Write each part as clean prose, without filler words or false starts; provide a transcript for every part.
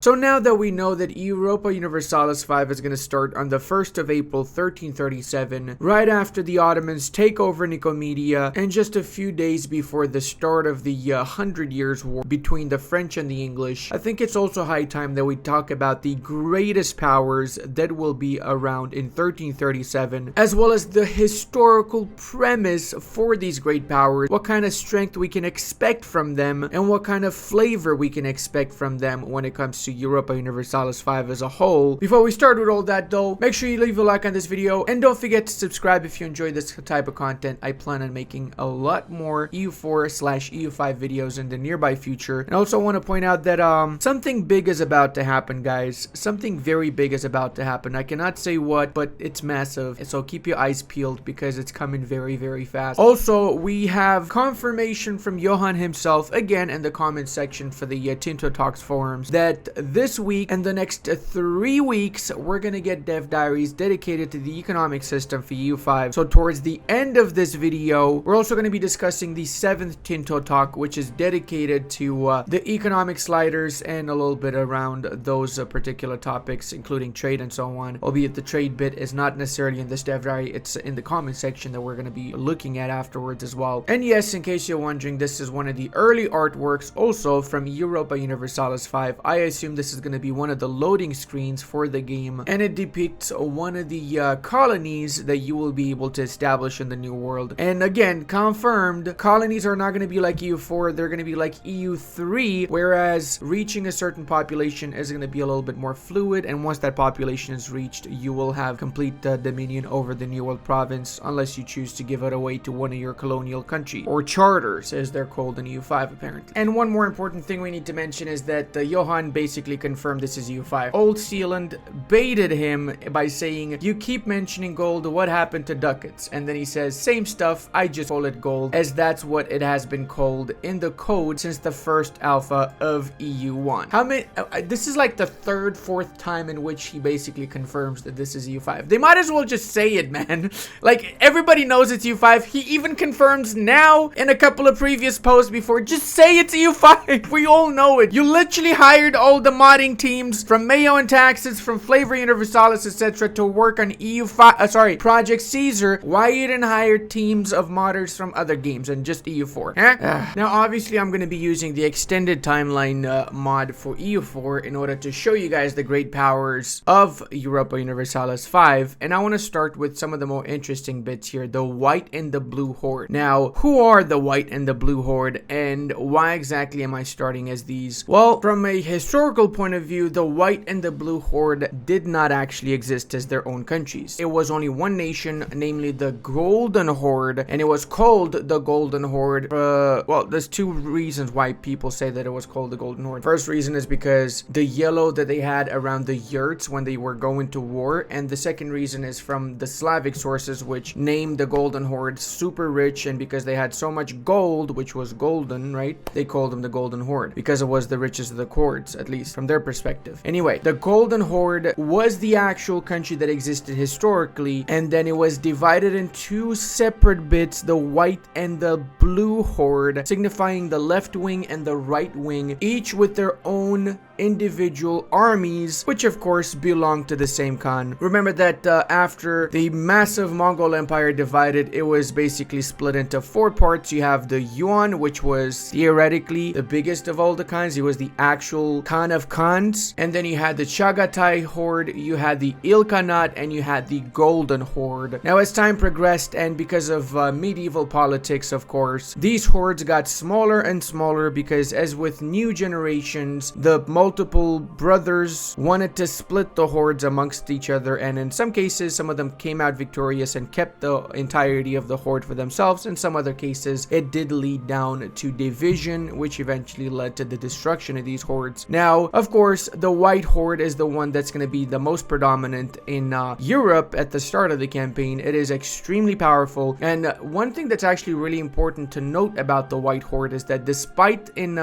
So now that we know that Europa Universalis 5 is going to start on the 1st of April 1337, right after the Ottomans take over Nicomedia, and just a few days before the start of the 100 Years' War between the French and the English, I think it's also high time that we talk about the greatest powers that will be around in 1337, as well as the historical premise for these great powers, what kind of strength we can expect from them, and what kind of flavor we can expect from them when it comes to Europa Universalis 5 as a whole. Before we start with all that though, make sure you leave a like on this video and don't forget to subscribe if you enjoy this type of content. I plan on making a lot more EU4/EU5 videos in the nearby future. And I also want to point out that something big is about to happen, guys. Something very big is about to happen. I cannot say what, but it's massive. So keep your eyes peeled because it's coming very, very fast. Also, we have confirmation from Johan himself again in the comment section for the Tinto Talks forums that this week and the next 3 weeks we're gonna get dev diaries dedicated to the economic system for EU5. So towards the end of this video, we're also going to be discussing the 7th Tinto Talk, which is dedicated to the economic sliders and a little bit around those particular topics, including trade and so on. Albeit the trade bit is not necessarily in this dev diary, it's in the comment section that we're going to be looking at afterwards as well. And yes, in case you're wondering, this is one of the early artworks also from Europa Universalis 5. I assume this is going to be one of the loading screens for the game, and it depicts one of the colonies that you will be able to establish in the new world. And again, confirmed, colonies are not going to be like EU4, they're going to be like EU3, whereas reaching a certain population is going to be a little bit more fluid, and once that population is reached, you will have complete dominion over the new world province, unless you choose to give it away to one of your colonial countries, or charters as they're called in EU5 apparently. And one more important thing we need to mention is that Johan basically confirmed this is EU5. Old Sealand baited him by saying, you keep mentioning gold, what happened to ducats? And then he says, same stuff, I just call it gold, as that's what it has been called in the code since the first alpha of EU1. How many, this is like the third, fourth time in which he basically confirms that this is EU5. They might as well just say it, man. Like, everybody knows it's EU5. He even confirms now in a couple of previous posts before, just say it's EU5. We all know it. You literally hired all the modding teams from Mayo and Taxes, from Flavor Universalis, etc. to work on EU5, Project Caesar. Why you didn't hire teams of modders from other games and just EU4? Huh? Now, obviously, I'm going to be using the extended timeline mod for EU4 in order to show you guys the great powers of Europa Universalis 5. And I want to start with some of the more interesting bits here, the White and the Blue Horde. Now, who are the White and the Blue Horde, and why exactly am I starting as these? Well, from a historical point of view, the White and the Blue Horde did not actually exist as their own countries. It was only one nation, namely the Golden Horde, and it was called the Golden Horde. Well, there's two reasons why people say that it was called the Golden Horde. First reason is because the yellow that they had around the yurts when they were going to war, and the second reason is from the Slavic sources, which named the Golden Horde super rich, and because they had so much gold, which was golden, right? They called them the Golden Horde because it was the richest of the hordes, at least from their perspective. Anyway, the Golden Horde was the actual country that existed historically, and then it was divided in two separate bits, the White and the Blue Horde, signifying the left wing and the right wing, each with their own individual armies, which of course belong to the same Khan. Remember that after the massive Mongol Empire divided, it was basically split into four parts. You have the Yuan, which was theoretically the biggest of all the Khans. He was the actual Khan of Khans. And then you had the Chagatai Horde, you had the Ilkhanate, and you had the Golden Horde. Now, as time progressed, and because of medieval politics, of course, these hordes got smaller and smaller because, as with new generations, the multiple brothers wanted to split the hordes amongst each other, and in some cases, some of them came out victorious and kept the entirety of the horde for themselves. In some other cases, it did lead down to division, which eventually led to the destruction of these hordes. Now, of course, the White Horde is the one that's going to be the most predominant in Europe at the start of the campaign. It is extremely powerful, and one thing that's actually really important to note about the White Horde is that despite in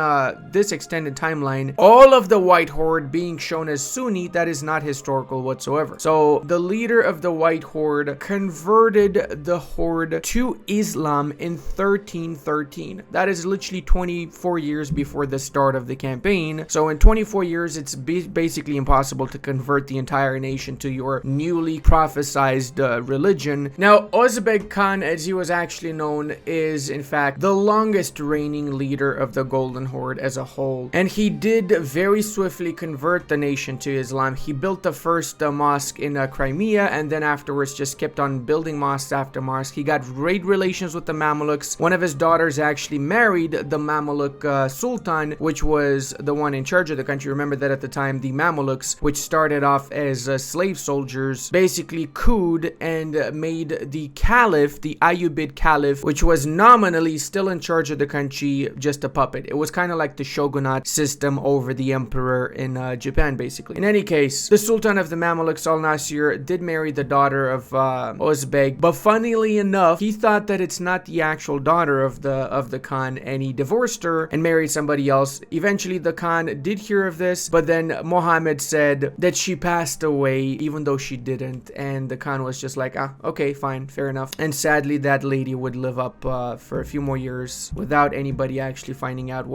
this extended timeline, all of the White Horde being shown as Sunni, that is not historical whatsoever. So the leader of the White Horde converted the horde to Islam in 1313. That is literally 24 years before the start of the campaign. So in 24 24 years, it's basically impossible to convert the entire nation to your newly prophesized religion. Now, Özbek Khan, as he was actually known, is in fact the longest reigning leader of the Golden Horde as a whole, and he did very swiftly convert the nation to Islam. He built the first mosque in Crimea, and then afterwards just kept on building mosques after mosque. He got great relations with the Mamluks. One of his daughters actually married the Mamluk Sultan, which was the one in charge of the country. Remember that at the time, the Mamluks, which started off as slave soldiers, basically couped and made the Caliph, the Ayyubid Caliph, which was nominally still in charge of the country, just a puppet. It was kind of like the shogunate system over the emperor in Japan, basically. In any case, the Sultan of the Mamluks, Al-Nasir, did marry the daughter of Özbek, but funnily enough, he thought that it's not the actual daughter of the Khan, and he divorced her and married somebody else. Eventually, the Khan did hear of this, but then Muhammad said that she passed away, even though she didn't, and the Khan was just like, okay, fine, fair enough. And sadly, that lady would live up for a few more years without anybody actually finding out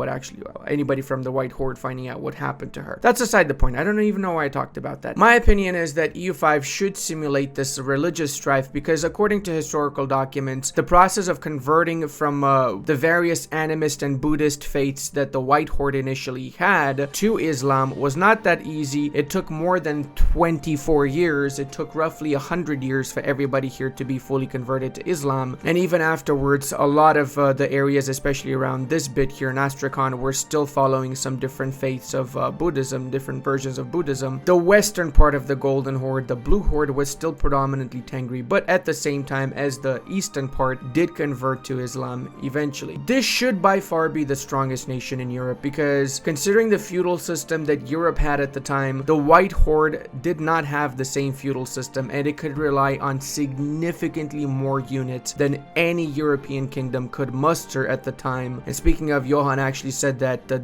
anybody from the White Horde finding out what happened to her. That's aside the point. I don't even know why I talked about that. My opinion is that EU5 should simulate this religious strife, because according to historical documents, the process of converting from the various animist and Buddhist faiths that the White Horde initially had to Islam was not that easy. It took more than 24 years. It took roughly 100 years for everybody here to be fully converted to Islam. And even afterwards, a lot of the areas, especially around this bit here in Astrakhan, were still following some different faiths of Buddhism, different versions of Buddhism. The western part of the Golden Horde, the Blue Horde, was still predominantly Tengri, but at the same time as the eastern part did convert to Islam eventually. This should by far be the strongest nation in Europe, because considering the feudal system that Europe had at the time, the White Horde did not have the same feudal system, and it could rely on significantly more units than any European kingdom could muster at the time. And speaking of, Johan actually said that the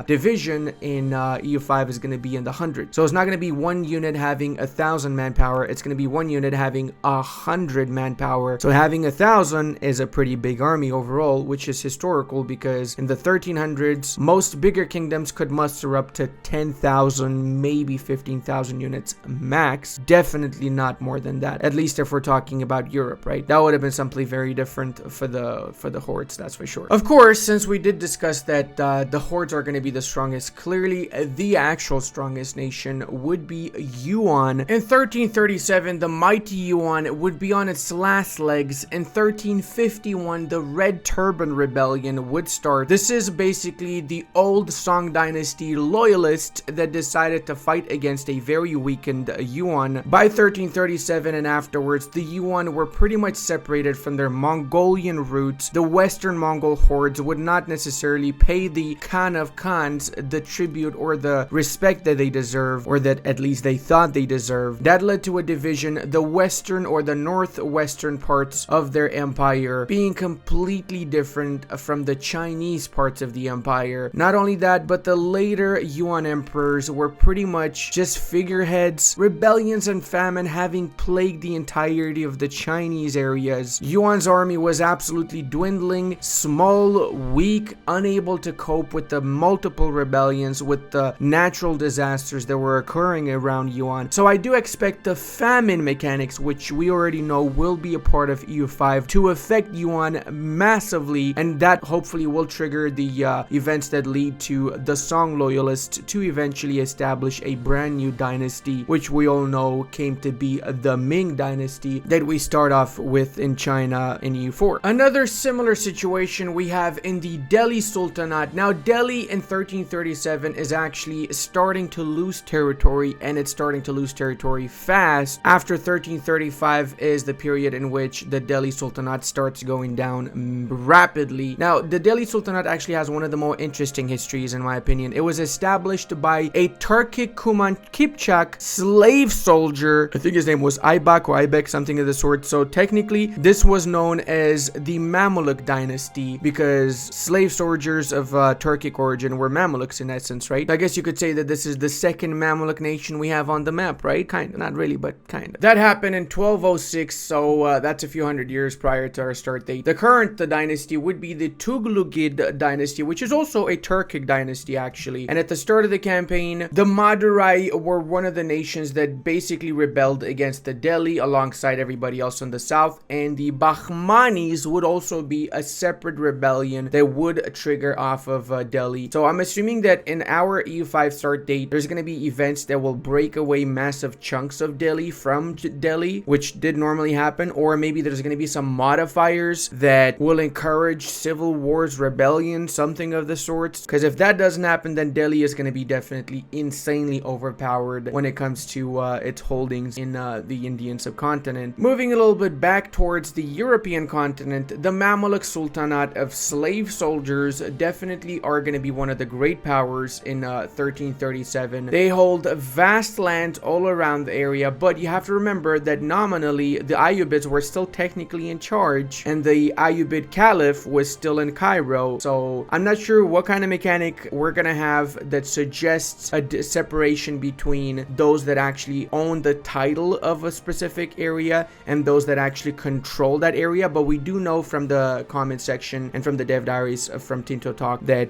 division in EU5 is going to be in the 100. So it's not going to be one unit having 1,000 manpower, it's going to be one unit having 100 manpower. So having 1,000 is a pretty big army overall, which is historical, because in the 1300s, most bigger kingdoms could muster up to 10,000, maybe 15,000 units max. Definitely not more than that, at least if we're talking about Europe, right? That would have been something very different for the hordes, that's for sure. Of course, since we did discuss that the hordes are going to be the strongest, clearly the actual strongest nation would be Yuan. In 1337, the mighty Yuan would be on its last legs. In 1351, the Red Turban Rebellion would start. This is basically the old Song Dynasty loyalists that decided to fight against a very weakened Yuan. By 1337 and afterwards, the Yuan were pretty much separated from their Mongolian roots. The Western Mongol hordes would not necessarily pay the Khan of Khans the tribute or the respect that they deserve, or that at least they thought they deserved. That led to a division, the western or the northwestern parts of their empire being completely different from the Chinese parts of the empire. Not only that, but the later Yuan emperors were pretty much just figureheads, rebellions and famine having plagued the entirety of the Chinese areas. Yuan's army was absolutely dwindling, small, weak, unable to cope with the multiple rebellions, with the natural disasters that were occurring around Yuan. So I do expect the famine mechanics, which we already know will be a part of EU5, to affect Yuan massively, and that hopefully will trigger the events that lead to the Song loyalists to eventually establish a brand new dynasty, which we all know came to be the Ming dynasty that we start off with in China in EU4. Another similar situation we have in the Delhi Sultanate. Now, Delhi in 1337 is actually starting to lose territory, and it's starting to lose territory fast. After 1335 is the period in which the Delhi Sultanate starts going down rapidly. Now, the Delhi Sultanate actually has one of the more interesting histories, in my opinion. It was established by a Turkic Kuman Kipchak slave soldier. I think his name was Aybak or Aybek, something of the sort. So technically, this was known as the Mamluk dynasty, because slave soldiers of Turkic origin were Mamluks in essence, right? I guess you could say that this is the second Mamluk nation we have on the map, right? Kind of, not really, but kind of. That happened in 1206, so that's a few hundred years prior to our start date. The current dynasty would be the Tuglugid dynasty, which is also a Turkic dynasty actually, and at the the start of the campaign, the Madurai were one of the nations that basically rebelled against the Delhi alongside everybody else in the south, and the Bahmanis would also be a separate rebellion that would trigger off of Delhi. So I'm assuming that in our EU5 start date, there's going to be events that will break away massive chunks of Delhi from Delhi, which did normally happen, or maybe there's going to be some modifiers that will encourage civil wars, rebellion, something of the sorts. Because if that doesn't happen, then Delhi is going to be definitely insanely overpowered when it comes to its holdings in the Indian subcontinent. Moving a little bit back towards the European continent, the Mamluk Sultanate of slave soldiers definitely are going to be one of the great powers in 1337. They hold vast lands all around the area, but you have to remember that nominally the Ayyubids were still technically in charge, and the Ayyubid Caliph was still in Cairo. So I'm not sure what kind of mechanic we're gonna have that suggests a separation between those that actually own the title of a specific area and those that actually control that area, but we do know from the comment section and from the dev diaries from Tinto Talk that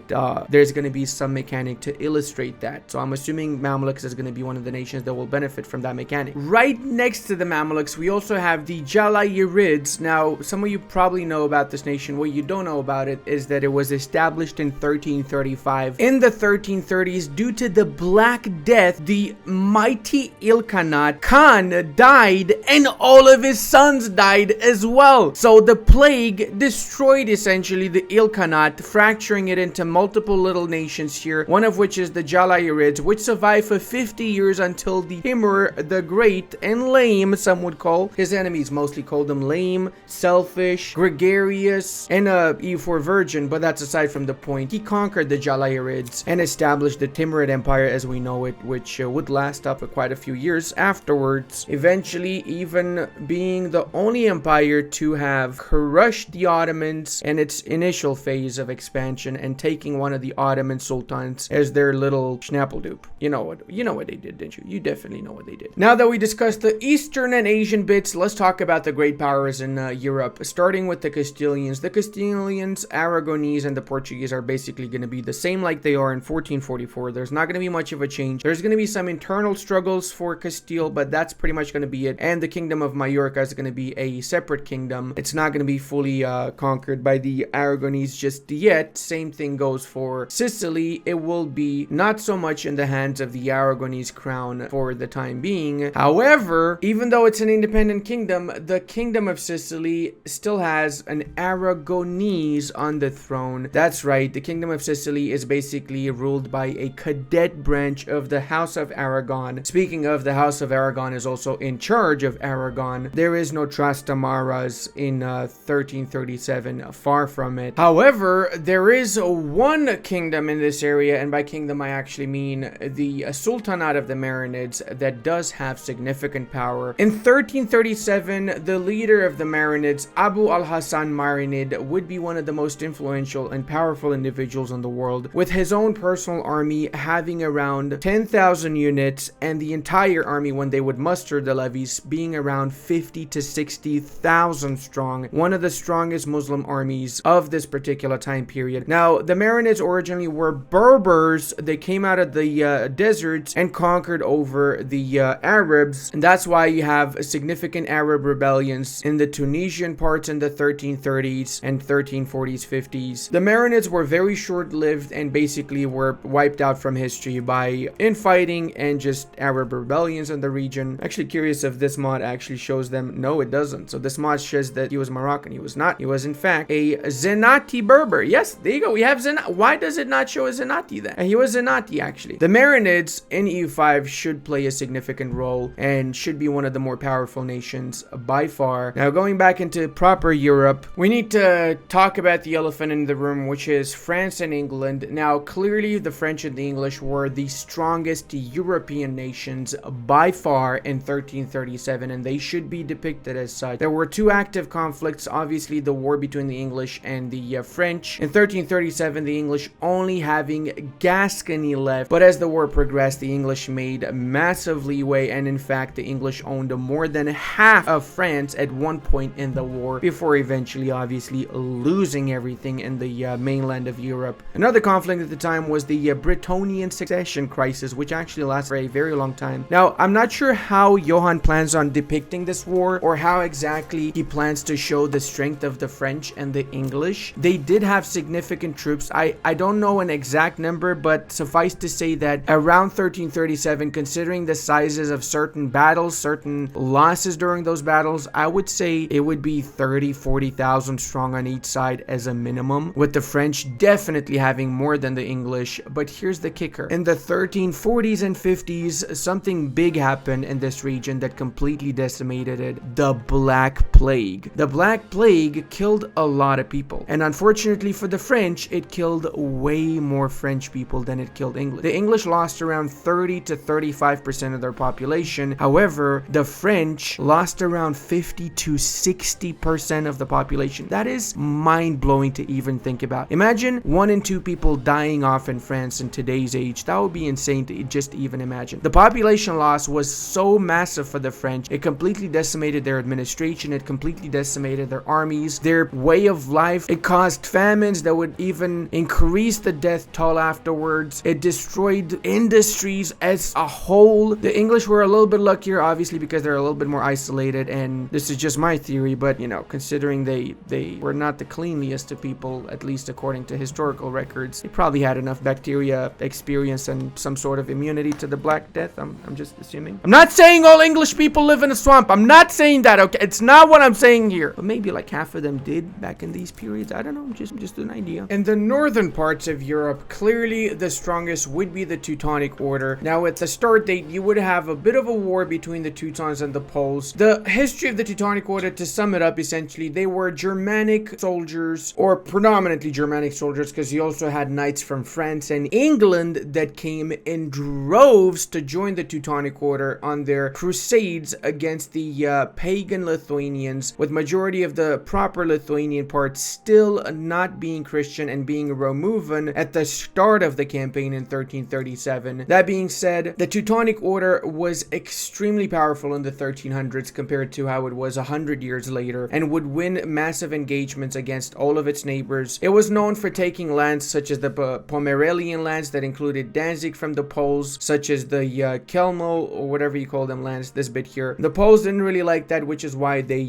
there's going to be some mechanic to illustrate that. So I'm assuming Mamluks is going to be one of the nations that will benefit from that mechanic. Right next to the Mamluks, we also have the Jalayirids. Now, some of you probably know about this nation. What you don't know about it is that it was established in 1335. In the 1330s, due to the Black Death, the mighty Ilkhanate Khan died and all of his sons died as well. So the plague destroyed essentially the Ilkhanate, fracturing it into multiple little nations here, one of which is the Jalayirids, which survived for 50 years until the Timur the Great, and lame, some would call his enemies, mostly called him lame, selfish, gregarious, and a EU4 virgin, but that's aside from the point. He conquered the Jalayirids and established the Timurid Empire as we know it, which would last up for quite a few years afterwards, eventually even being the only empire to have crushed the Ottomans in its initial phase of expansion and taking one of the Ottoman sultans as their little schnappeldoop. You know what they did, didn't you? You definitely know what they did. Now that we discussed the Eastern and Asian bits, let's talk about the great powers in Europe, starting with the Castilians. The Castilians, Aragonese, and the Portuguese are basically going to be the same like they are in 1444. There's not going to be much of a change. There's going to be some internal struggles for Castile, but that's pretty much going to be it. And the Kingdom of Majorca is going to be a separate kingdom. It's not going to be fully conquered by the Aragonese just yet. Same thing goes for Sicily. It will be not so much in the hands of the Aragonese crown for the time being. However, even though it's an independent kingdom, the Kingdom of Sicily still has an Aragonese on the throne. That's right, the Kingdom of Sicily is basically ruled by a cadet branch of the House of Aragon. Speaking of, the House of Aragon is also in charge of Aragon. There is no Trastamaras in 1337, far from it. However, there is one kingdom in this area, and by kingdom I actually mean the Sultanate of the Marinids, that does have significant power. In 1337, the leader of the Marinids, Abu al-Hassan Marinid, would be one of the most influential and powerful individuals in the world, with his own personal army having around 10,000 units, and the entire army, when they would muster the levies, being around 50 to 60,000 strong, one of the strongest Muslim armies of this particular time period. Now, the Marinids originally were Berbers. They came out of the deserts and conquered over the Arabs, and that's why you have significant Arab rebellions in the Tunisian parts in the 1330s and 1340s, 50s. The Marinids were very short-lived and basically were wiped out from history by infighting and just Arab rebellions in the region. Actually curious if this mod actually shows them. No, it doesn't. So this mod says that he was Moroccan. He was not. He was in fact a Zenati Berber. Yes, there you go. We have Zenati. Why does it not show a Zenati then? He was Zenati actually. The Marinids in EU5 should play a significant role and should be one of the more powerful nations by far. Now going back into proper Europe, we need to talk about the elephant in the room, which is France and England. Now clearly the French and the English were the strongest European nations by far in 1337, and they should be depicted as such. There were two active conflicts, obviously the war between the English and the French. In 1337, the English only having Gascony left, but as the war progressed, the English made massive leeway, and in fact the English owned more than half of France at one point in the war, before eventually obviously losing everything in the mainland of Europe. Another conflict at the time was the Britannian succession crisis, which actually lasts for a very long time. Now, I'm not sure how Johann plans on depicting this war or how exactly he plans to show the strength of the French and the English. They did have significant troops. I don't know an exact number, but suffice to say that around 1337, considering the sizes of certain battles, certain losses during those battles, I would say it would be 30,000-40,000 strong on each side as a minimum, with the French definitely having more than the English. But here's the kicker. In the 1340s and 50s, something big happened in this region that completely decimated it: the Black Plague. The Black Plague killed a lot of people, and unfortunately for the French, it killed way more French people than it killed English. The English lost around 30 to 35% of their population. However, the French lost around 50 to 60% of the population. That is mind-blowing to even think about. Imagine 1 in 2 people dying off in France in today's age. That would be insane to just even imagine. The population loss was so massive for the French, it completely decimated their administration, it completely decimated their armies, their way of life. It caused famines that would even increase the death toll afterwards. It destroyed industries as a whole. The English were a little bit luckier, obviously, because they're a little bit more isolated, and this is just my theory, but you know, considering they were not the cleanliest of people, at least according to historical records, they probably had enough bacteria experience and some sort of immunity to the Black Death. I'm just assuming. I'm not saying all English people live in a swamp. I'm not saying that, okay? It's not what I'm saying here. But maybe like half of them did back in these periods. I don't know. Just an idea. In the northern parts of Europe, clearly the strongest would be the Teutonic Order. Now, at the start date, you would have a bit of a war between the Teutons and the Poles. The history of the Teutonic Order, to sum it up, essentially, they were Germanic soldiers, or predominantly Germanic soldiers, because you also had knights from France and England that came in droves to join the Teutonic Order on their crusades against the pagan Lithuanians, with majority of the proper Lithuanian parts still not being Christian and being Romuvan at the start of the campaign in 1337. That being said, the Teutonic Order was extremely powerful in the 1300s compared to how it was 100 years later, and would win massive engagements against all of its neighbors. It was known for taking lands such as the Pomeranian lands that included Danzig from the Poles, such as the Kelmo, or whatever you call them lands, this bit here. The Poles didn't really like that, which is why they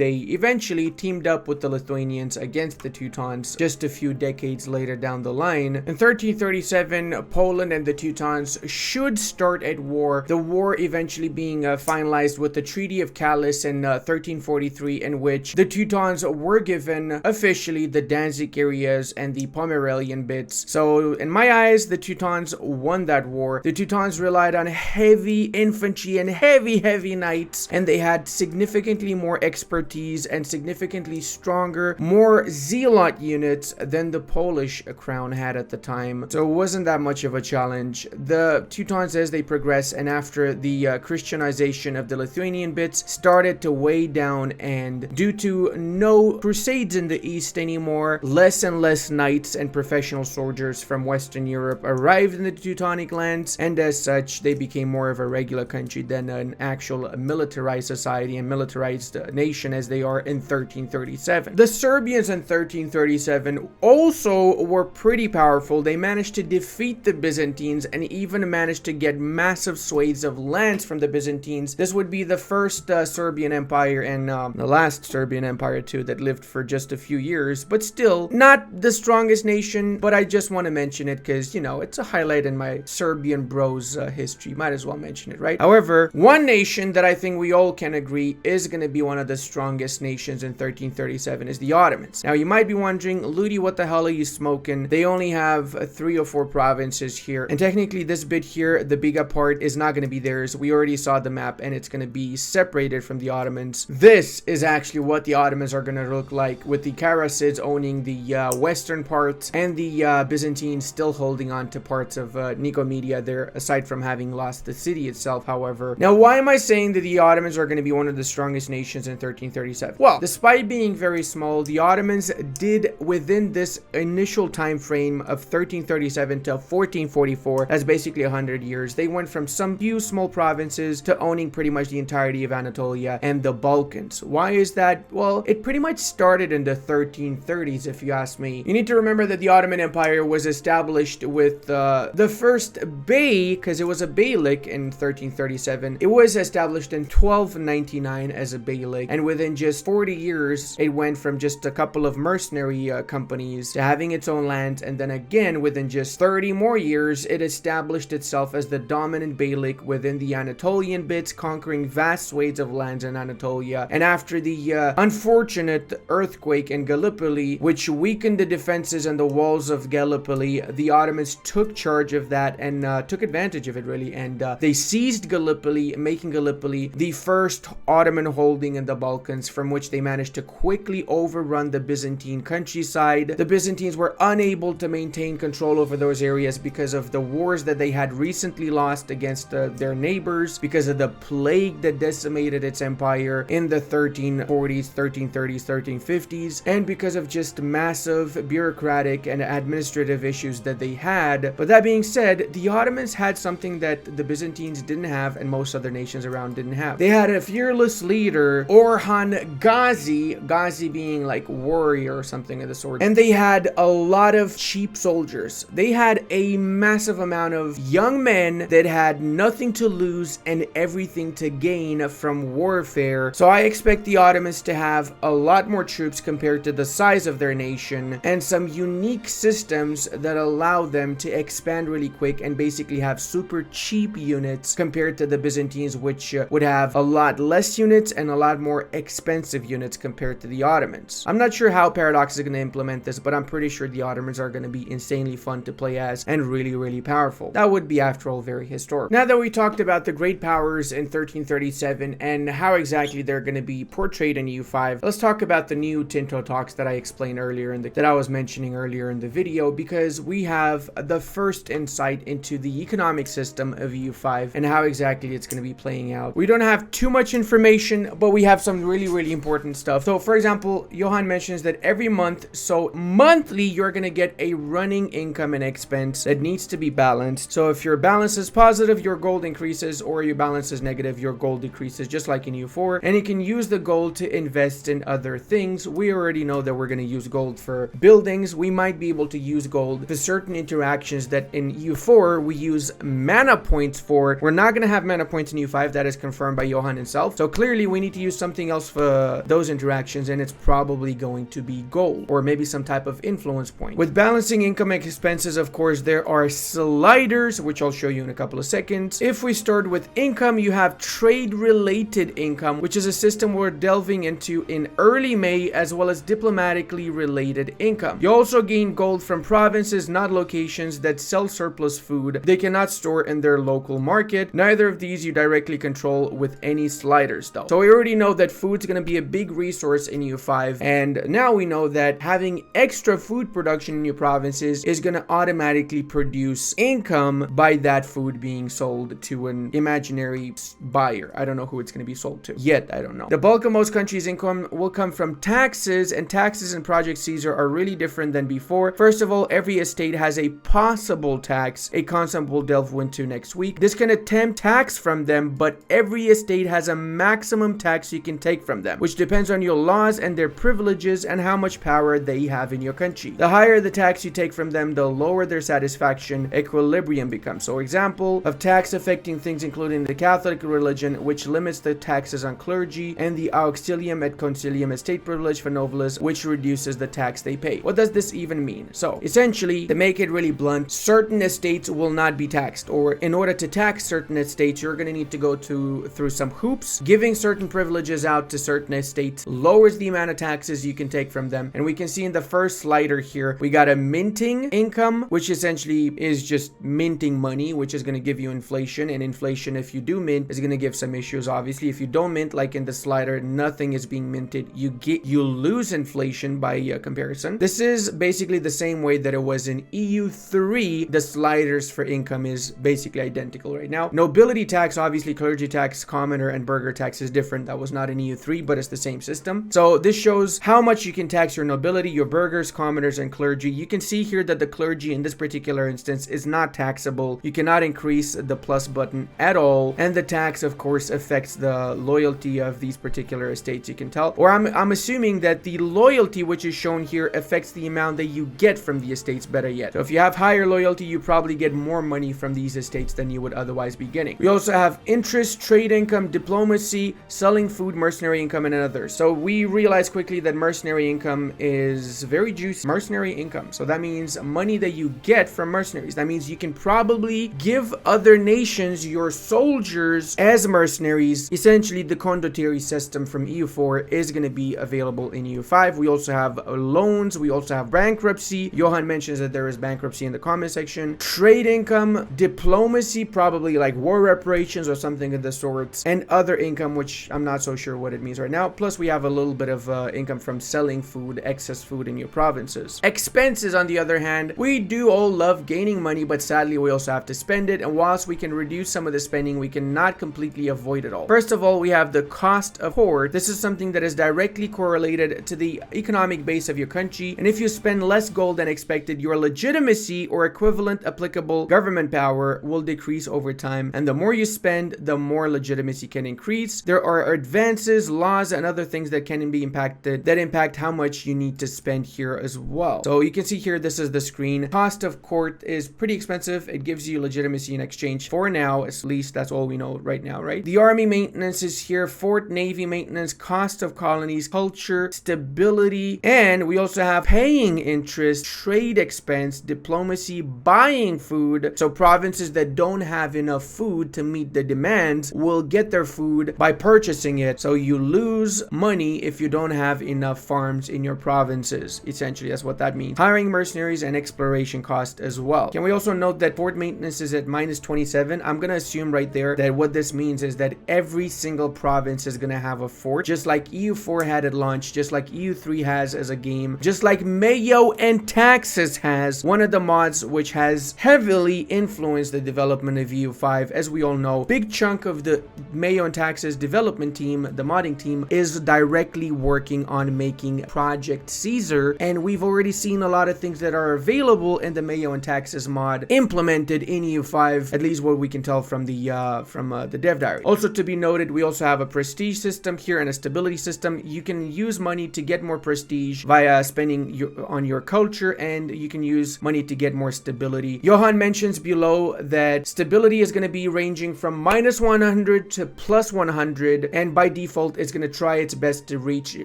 eventually teamed up with the Lithuanians against the Teutons just a few decades later down the line. In 1337, Poland and the Teutons should start at war, the war eventually being finalized with the Treaty of Calais in 1343, in which the Teutons were given officially the Danzig areas and the Pomeranian bits. So in my eyes, the Teutons won that war. The Teutons relied on heavy infantry and heavy knights, and they had significantly more expertise and significantly stronger, more zealot units than the Polish crown had at the time. So it wasn't that much of a challenge. The Teutons, as they progressed, and after the Christianization of the Lithuanian bits, started to weigh down, and due to no crusades in the east anymore, less and less knights and professional soldiers from Western Europe arrived in the Teutonic lands, and as such, they became more of a regular country than an actual militarized society and militarized nation as they are in 1337. The Serbians in 1337 also were pretty powerful. They managed to defeat the Byzantines and even managed to get massive swathes of lands from the Byzantines. This would be the first Serbian empire, and the last Serbian empire too, that lived for just a few years, but still not the strongest nation. But I just want to mention it because, you know, it's a highlight in my Serbian bros history. Might as well mention it, right? However, one nation that I think we all can agree is going to be one of the strongest nations in 1337 is the Ottomans. Now, you might be wondering, Ludi, what the hell are you smoking? They only have 3 or 4 provinces here, and technically this bit here, the bigger part, is not going to be theirs. We already saw the map, and it's going to be separated from the Ottomans. This is actually what the Ottomans are going to look like, with the Karasids owning the western parts and the Byzantines still holding on to parts of Nicomedia there, aside from having lost the city itself, however. Now, why am I saying that the Ottomans are going to be one of the strongest nations in 1337? Well, despite being very small, the Ottomans did, within this initial time frame of 1337 to 1444, that's basically 100 years, they went from some few small provinces to owning pretty much the entirety of Anatolia and the Balkans. Why is that? Well, it pretty much started in the 1330s, if you ask me. You need to remember that the Ottoman Empire was established established with the first bey, because it was a beylik in 1337. It was established in 1299 as a beylik, and within just 40 years, it went from just a couple of mercenary companies to having its own land, and then again, within just 30 more years, it established itself as the dominant beylik within the Anatolian bits, conquering vast swathes of lands in Anatolia. And after the unfortunate earthquake in Gallipoli, which weakened the defenses and the walls of Gallipoli, the Ottomans took charge of that and took advantage of it, really, and they seized Gallipoli, making Gallipoli the first Ottoman holding in the Balkans, from which they managed to quickly overrun the Byzantine countryside. The Byzantines were unable to maintain control over those areas because of the wars that they had recently lost against their neighbors, because of the plague that decimated its empire in the 1340s, 1330s, 1350s, and because of just massive bureaucratic and administrative issues that they had. But that being said, the Ottomans had something that the Byzantines didn't have and most other nations around didn't have. They had a fearless leader, Orhan Ghazi, Ghazi being like warrior or something of the sort, and they had a lot of cheap soldiers. They had a massive amount of young men that had nothing to lose and everything to gain from warfare. So I expect the Ottomans to have a lot more troops compared to the size of their nation, and some unique systems that allow them to expand really quick and basically have super cheap units compared to the Byzantines, which would have a lot less units and a lot more expensive units compared to the Ottomans. I'm not sure how Paradox is going to implement this, but I'm pretty sure the Ottomans are going to be insanely fun to play as and really, really powerful. That would be, after all, very historic. Now that we talked about the great powers in 1337 and how exactly they're going to be portrayed in EU5, let's talk about the new Tinto talks that I explained earlier that I was mentioning earlier in the video, because we have the first insight into the economic system of EU5 and how exactly it's going to be playing out. We don't have too much information, but we have some really, really important stuff. So for example, Johan mentions that every month, so monthly, you're going to get a running income and expense that needs to be balanced. So if your balance is positive, your gold increases, or your balance is negative, your gold decreases, just like in EU4. And you can use the gold to invest in other things. We already know that we're going to use gold for buildings. We might be able to use gold for certain interactions that in EU4 we use mana points for. We're not going to have mana points in EU5. That is confirmed by Johan himself. So clearly we need to use something else for those interactions, and it's probably going to be gold or maybe some type of influence point. With balancing income and expenses, of course, there are sliders, which I'll show you in a couple of seconds. If we start with income, you have trade related income, which is a system we're delving into in early May, as well as diplomatically related income. You also gain gold from provinces, not locations, that sell surplus food they cannot store in their local market. Neither of these you directly control with any sliders though. So we already know that food's going to be a big resource in EU5, and now we know that having extra food production in your provinces is going to automatically produce income by that food being sold to an imaginary buyer. I don't know who it's going to be sold to yet. I don't know. The bulk of most countries' income will come from taxes, and taxes in Project Caesar are really different than before. First of all, every estate has a possible tax, a concept we'll delve into next week. This can attempt tax from them, but every estate has a maximum tax you can take from them, which depends on your laws and their privileges and how much power they have in your country. The higher the tax you take from them, the lower their satisfaction equilibrium becomes. So example of tax affecting things including the Catholic religion, which limits the taxes on clergy, and the auxilium et concilium estate privilege for nobles, which reduces the tax they pay. What does this even mean? So essentially, to make it really blunt, certain estates will not be taxed, or in order to tax certain estates, you're going to need to go through some hoops. Giving certain privileges out to certain estates lowers the amount of taxes you can take from them. And we can see in the first slider here, we got a minting income, which essentially is just minting money, which is going to give you inflation. And inflation, if you do mint, is going to give some issues. Obviously, if you don't mint, like in the slider, nothing is being minted. You lose inflation by comparison. This is basically the same way that it was in EU3. The sliders for income is basically identical right now. Nobility tax, obviously clergy tax, commoner, and burgher tax is different. That was not in EU3, but it's the same system. So this shows how much you can tax your nobility, your burghers, commoners, and clergy. You can see here that the clergy in this particular instance is not taxable. You cannot increase the plus button at all, and the tax, of course, affects the loyalty of these particular estates. You can tell, or I'm assuming that the loyalty which is shown here affects the amount that you get from the estates better yet. So if you have higher loyalty, you probably get more money from these estates than you would otherwise be getting. We also have interest, trade income, diplomacy, selling food, mercenary income, and others. So we realize quickly that mercenary income is very juicy. Mercenary income. So that means money that you get from mercenaries. That means you can probably give other nations your soldiers as mercenaries. Essentially, the condottieri system from EU4 is going to be available in EU5. We also have loans. We also have bankruptcy. Johan mentions that there is bankruptcy in the comment section. Trade income, diplomacy, probably like war reparations or something of the sorts, and other income, which I'm not so sure what it means right now. Plus, we have a little bit of income from selling food, excess food in your provinces. Expenses, on the other hand, we do all love gaining money, but sadly, we also have to spend it. And whilst we can reduce some of the spending, we cannot completely avoid it all. First of all, we have the cost of port. This is something that is directly correlated to the economic base of your country. And if you spend less gold than expected, your legitimacy or equivalent applicable government power will decrease over time. And the more you spend, the more legitimacy can increase. There are advances, laws, and other things that can be impacted that impact how much you need to spend here as well. So you can see here, this is the screen. Cost of court is pretty expensive. It gives you legitimacy in exchange for now. At least that's all we know right now, right? The army maintenance is here. Fort, navy maintenance, cost of colonies, culture, stability, and we also have paying interest, trade expense, diplomacy, buying food. So provinces that don't have enough food to meet the demands will get their food by purchasing it. So you lose money if you don't have enough farms in your provinces. Essentially, that's what that means. Hiring mercenaries and exploration cost as well. Can we also note that fort maintenance is at minus 27? I'm going to assume right there that what this means is that every single province is going to have a fort, just like EU4 had at launch, just like EU3 has as a game, just like Mayo and Taxes has, one of the mods which has heavily influenced the development of EU5. As we all know, big chunk of the Mayo and Taxes development team, the modding team, is directly working on making Project Caesar, and we've already seen a lot of things that are available in the Mayo and Taxes mod implemented in EU5, at least what we can tell from the dev diary. Also to be noted, we also have a prestige system here and a stability system. You can use money to get more prestige via spending on your culture, and you can use money to get more stability. Johan mentions below that stability is going to be ranging from minus 100 to plus 100, and by default it's going to try its best to reach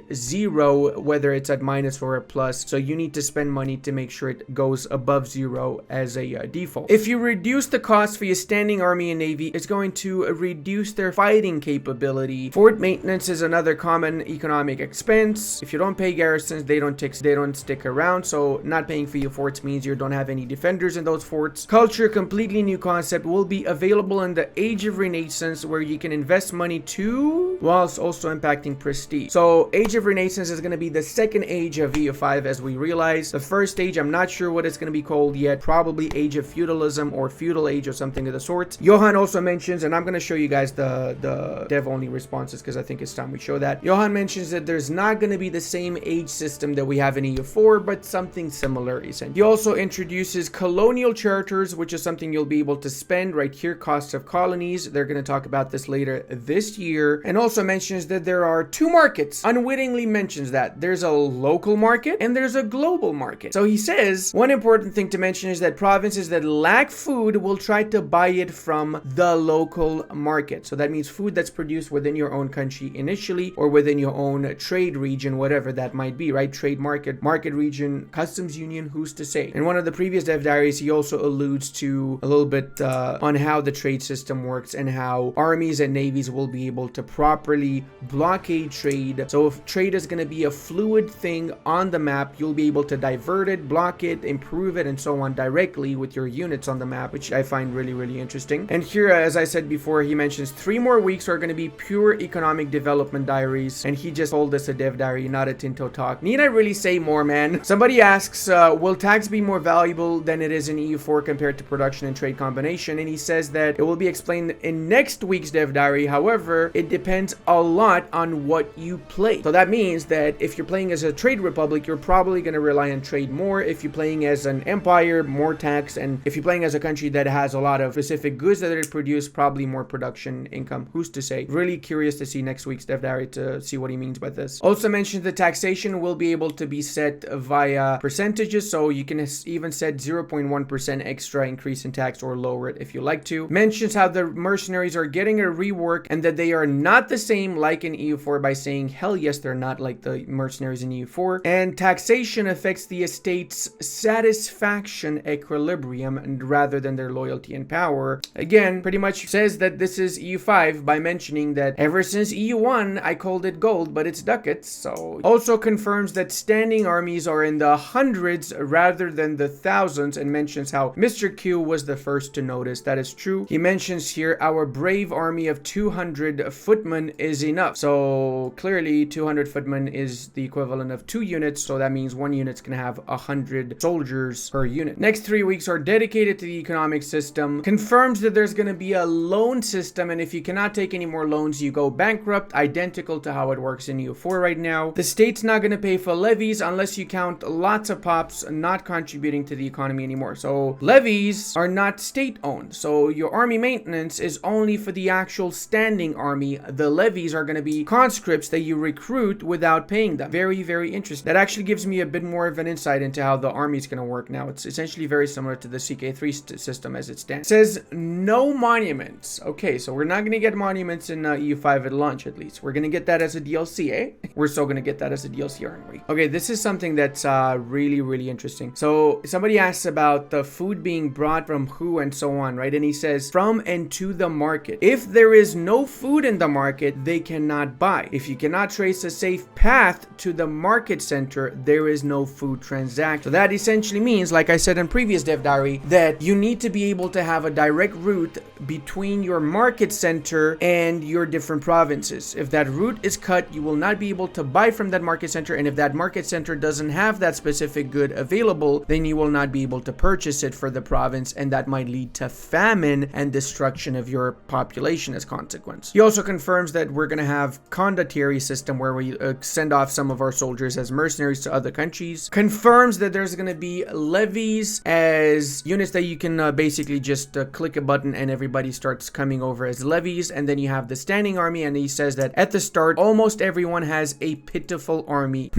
0, whether it's at minus or a plus. So you need to spend money to make sure it goes above 0 as a default. If you reduce the cost for your standing army and navy, it's going to reduce their fighting capability. Fort maintenance is another common economic expense. If you don't pay garrisons, they don't stick around. So not paying for your forts means you don't have any defenders in those forts. Culture, completely new concept, will be available in the Age of Renaissance, where you can invest money too, whilst also impacting prestige. So Age of Renaissance is going to be the second age of EU5, as we realize. The first age, I'm not sure what it's going to be called yet. Probably Age of Feudalism or Feudal Age or something of the sort. Johan also mentions, and I'm going to show you guys the dev-only responses because I think it's time we show that. Johan mentions that there's not going to be the same age system that we have in EU4, but something similar, essentially. He also introduces colonial charters, which is something you'll be able to spend right here. Costs of colonies. They're going to talk about this later this year. And also mentions that there are two markets. Unwittingly mentions that there's a local market and there's a global market. So he says one important thing to mention is that provinces that lack food will try to buy it from the local market. So that means food that's produced within your own country initially, or within your own trade region, whatever that might be, right? Trade market region, customs union, who's to say? In one of the previous dev diaries, he also alludes to a little bit on how the trade system works and how armies and navies will be able to properly blockade trade. So if trade is going to be a fluid thing on the map, you'll be able to divert it, block it, improve it, and so on directly with your units on the map, which I find really, really interesting. And here, as I said before, he mentions 3 more weeks are going to be pure economic development diaries, and he just told us a dev diary, not a Tinto talk. Need I really say more, man? Somebody asks, will tax be more valuable than it is in EU4 compared to production and trade combination? And he says that it will be explained in next week's dev diary. However, it depends a lot on what you play. So that means that if you're playing as a trade republic, you're probably going to rely on trade more. If you're playing as an empire, more tax. And if you're playing as a country that has a lot of specific goods that it produces, probably more production income. Who's to say? Really curious to see next week's dev diary to see what he means by this. Also mentioned the taxation will be able to be set via percentages. So you can has even said 0.1% extra increase in tax or lower it if you like to. Mentions how the mercenaries are getting a rework and that they are not the same like in EU4 by saying, hell yes, they're not like the mercenaries in EU4. And taxation affects the estate's satisfaction equilibrium rather than their loyalty and power. Again, pretty much says that this is EU5 by mentioning that ever since EU1, I called it gold, but it's ducats. So also confirms that standing armies are in the hundreds rather than the thousands, and mentions how Mr. Q was the first to notice. That is true. He mentions here our brave army of 200 footmen is enough. So clearly 200 footmen is the equivalent of 2 units, so that means 1 unit's gonna have 100 soldiers per unit. Next 3 weeks are dedicated to the economic system. Confirms that there's gonna be a loan system, and if you cannot take any more loans, you go bankrupt, identical to how it works in EU4 right now. The state's not gonna pay for levies unless you count lots of pops not contributing to the economy anymore. So levies are not state owned, so your army maintenance is only for the actual standing army. The levies are going to be conscripts that you recruit without paying them. Very, very interesting. That actually gives me a bit more of an insight into how the army is going to work now. It's essentially very similar to the CK3 system as it stands. It says no monuments. Okay, so we're not going to get monuments in EU5 at launch, at least. We're going to get that as a DLC, eh? We're still going to get that as a DLC, aren't we? Okay, this is something that's really, really interesting. So somebody asks about the food being brought from who and so on, right? And he says from and to the market. If there is no food in the market, they cannot buy. If you cannot trace a safe path to the market center, there is no food transaction. So that essentially means, like I said in previous dev diary, that you need to be able to have a direct route between your market center and your different provinces. If that route is cut, you will not be able to buy from that market center, and if that market center doesn't have that specific good available, then you will not be able to purchase it for the province, and that might lead to famine and destruction of your population as consequence. He also confirms that we're going to have condottieri system where we send off some of our soldiers as mercenaries to other countries. Confirms that there's going to be levies as units that you can basically just click a button and everybody starts coming over as levies, and then you have the standing army, and he says that at the start almost everyone has a pitiful army.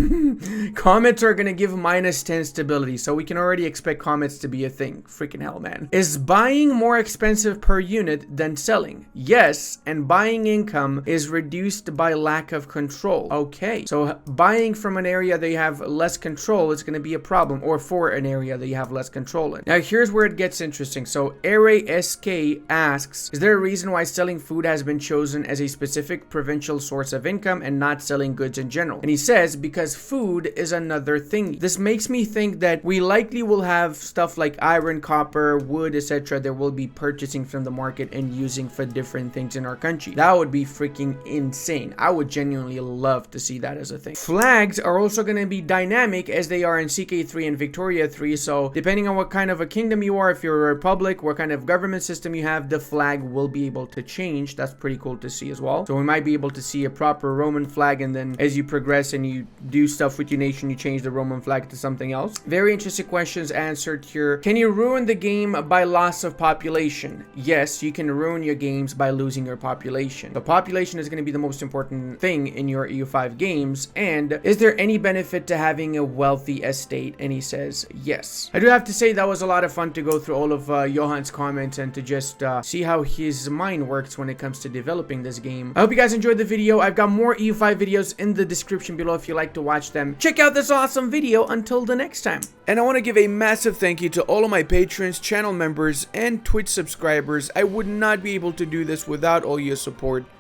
Comets are going to give -10 stability, so we can already expect comets to be a thing. Freaking hell, man. Is buying more expensive per unit than selling? Yes, and buying income is reduced by lack of control. Okay, so buying from an area that you have less control is going to be a problem, or for an area that you have less control in. Now here's where it gets interesting. So SK asks, is there a reason why selling food has been chosen as a specific provincial source of income and not selling goods in general? And he says because food is another thing. This makes me think that we likely will have stuff like iron, copper, wood, etc. that we'll be purchasing from the market and using for different things in our country. That would be freaking insane. I would genuinely love to see that as a thing. Flags are also going to be dynamic as they are in CK3 and Victoria 3. So depending on what kind of a kingdom you are, if you're a republic, what kind of government system you have, the flag will be able to change. That's pretty cool to see as well. So we might be able to see a proper Roman flag, and then as you progress and you do stuff with your nation, you change the Roman flag to something else. Very interesting questions answered here. Can you ruin the game by loss of population? Yes, you can ruin your games by losing your population. The population is going to be the most important thing in your EU5 games. And is there any benefit to having a wealthy estate? And he says yes. I do have to say that was a lot of fun to go through all of Johan's comments and to just see how his mind works when it comes to developing this game. I hope you guys enjoyed the video. I've got more EU5 videos in the description below if you like to watch them. Check out this awesome video. Until the next time. And I want to give a massive thank you to all of my patrons, channel members, and Twitch subscribers. I would not be able to do this without all your support.